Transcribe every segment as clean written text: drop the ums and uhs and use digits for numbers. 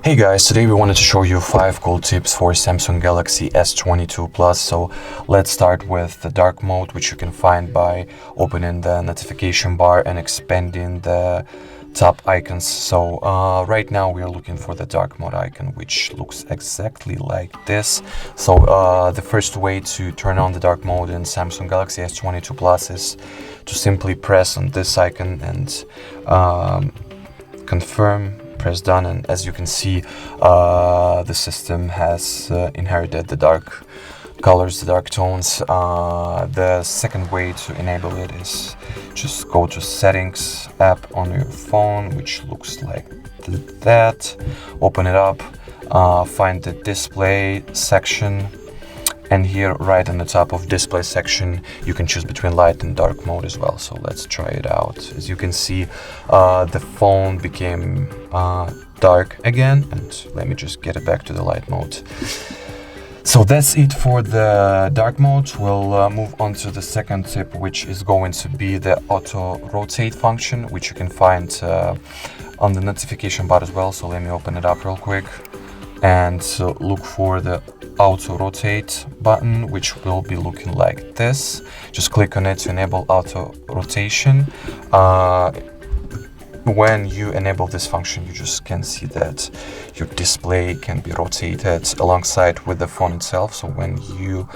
Hey guys, today we wanted to show you 5 cool tips for Samsung Galaxy S22 Plus. So let's start with the dark mode, which you can find by opening the notification bar and expanding the top icons. So right now we are looking for the dark mode icon, which looks exactly like this. So the first way to turn on the dark mode in Samsung Galaxy S22 Plus is to simply press on this icon and confirm. Press done, and as you can see, the system has inherited the dark colors, the dark tones. The second way to enable it is just go to settings app on your phone, which looks like that. Open it up, find the display section, and here right on the top of display section you can choose between light and dark mode as well. So let's try it out. As you can see, the phone became dark again, and let me just get it back to the light mode. So that's it for the dark mode. We'll move on to the second tip, which is going to be the auto rotate function, which you can find on the notification bar as well. So let me open it up real quick and look for the auto rotate button, which will be looking like this. Just click on it to enable auto rotation. When you enable this function, you just can see that your display can be rotated alongside with the phone itself. So when you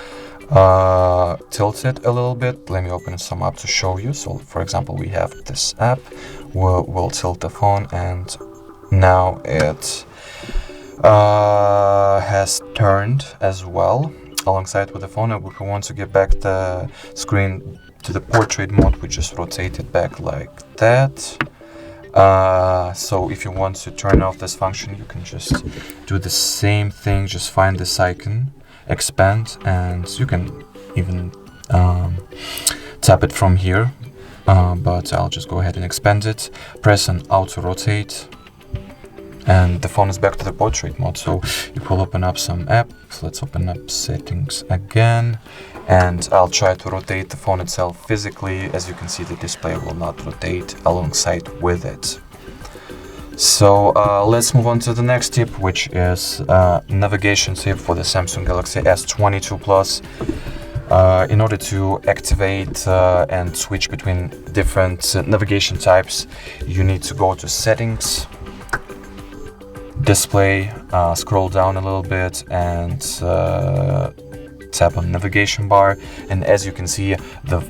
tilt it a little bit, let me open some up to show you. So for example, we have this app, we'll tilt the phone, and now it has turned as well alongside with the phone. And if we want to get back the screen to the portrait mode, we just rotate it back like that. So if you want to turn off this function, you can just do the same thing. Just find this icon, expand, and you can even tap it from here, but I'll just go ahead and expand it. Press on auto rotate, and the phone is back to the portrait mode. So it will open up some apps. Let's open up settings again, and I'll try to rotate the phone itself physically. As you can see, the display will not rotate alongside with it. So let's move on to the next tip, which is navigation tip for the Samsung Galaxy S22 Plus. In order to activate and switch between different navigation types, you need to go to settings, display, scroll down a little bit, and tap on navigation bar. And as you can see, the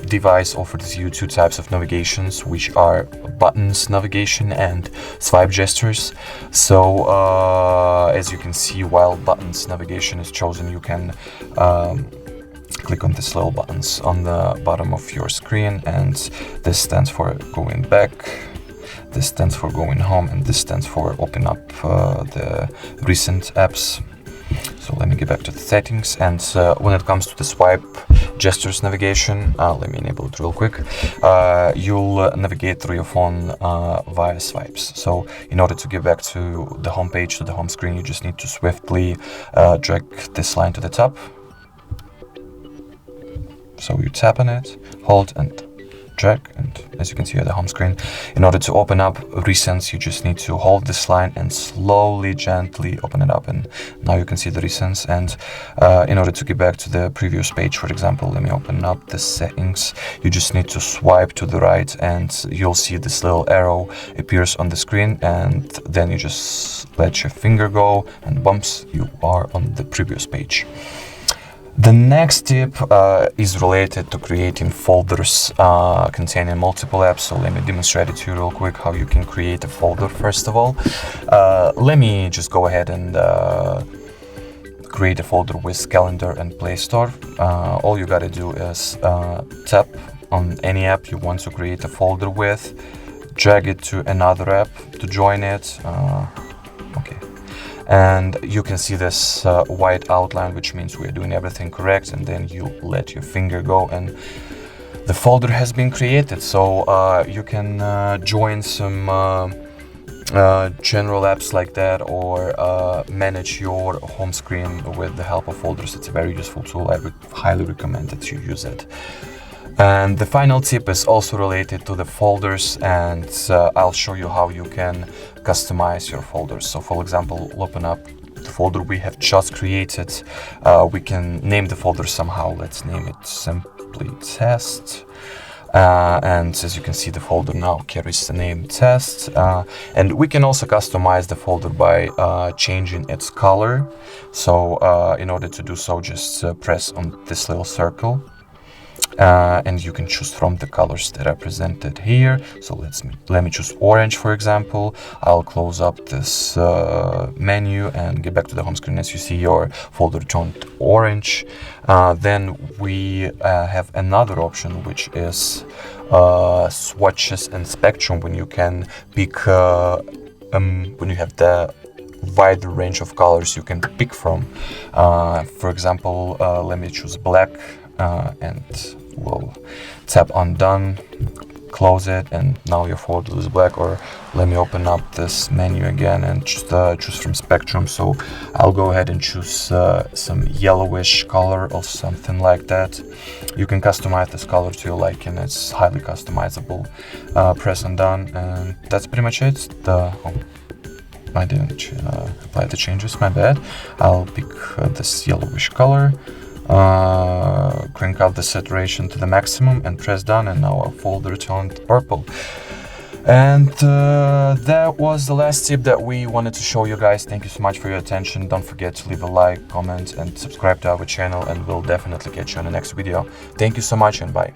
device offers you 2 types of navigations, which are buttons navigation and swipe gestures. So as you can see, while buttons navigation is chosen, you can click on these little buttons on the bottom of your screen, and this stands for going back, this stands for going home, and this stands for open up the recent apps. So let me get back to the settings, and when it comes to the swipe gestures navigation, let me enable it real quick. You'll navigate through your phone via swipes. So in order to get back to the home page, to the home screen, you just need to swiftly drag this line to the top. So you tap on it, hold, and drag, and as you can see at the home screen. In order to open up recents, you just need to hold this line and slowly, gently open it up, and now you can see the recents. And in order to get back to the previous page, for example, let me open up the settings. You just need to swipe to the right, and you'll see this little arrow appears on the screen, and then you just let your finger go, and bumps, you are on the previous page. The next tip is related to creating folders containing multiple apps. So let me demonstrate it to you real quick how you can create a folder. First of all, let me just go ahead and create a folder with calendar and Play Store. All you gotta do is tap on any app you want to create a folder with, drag it to another app to join it. Okay. And you can see this white outline, which means we're doing everything correct, and then you let your finger go and the folder has been created. So you can join some general apps like that, or manage your home screen with the help of folders. It's a very useful tool. I would highly recommend that you use it. And the final tip is also related to the folders, and I'll show you how you can customize your folders. So for example, we'll open up the folder we have just created. We can name the folder somehow. Let's name it simply test. And as you can see, the folder now carries the name test, and we can also customize the folder by changing its color. So in order to do so, just press on this little circle, and you can choose from the colors that are presented here. So let me choose orange, for example. I'll close up this menu and get back to the home screen. As you see, your folder turned orange. Then we have another option, which is swatches and spectrum, when you can pick when you have the wide range of colors you can pick from. For example, let me choose black, and we'll tap on done, close it, and now your folder is black. Or let me open up this menu again and just choose from spectrum. So I'll go ahead and choose some yellowish color or something like that. You can customize this color to your liking. It's highly customizable. Press on done, and that's pretty much it. I didn't apply the changes, my bad. I'll pick this yellowish color, crank up the saturation to the maximum, and press done, and now our folder turned purple. And that was the last tip that we wanted to show you guys. Thank you so much for your attention. Don't forget to leave a like, comment, and subscribe to our channel, and we'll definitely catch you on the next video. Thank you so much, and bye.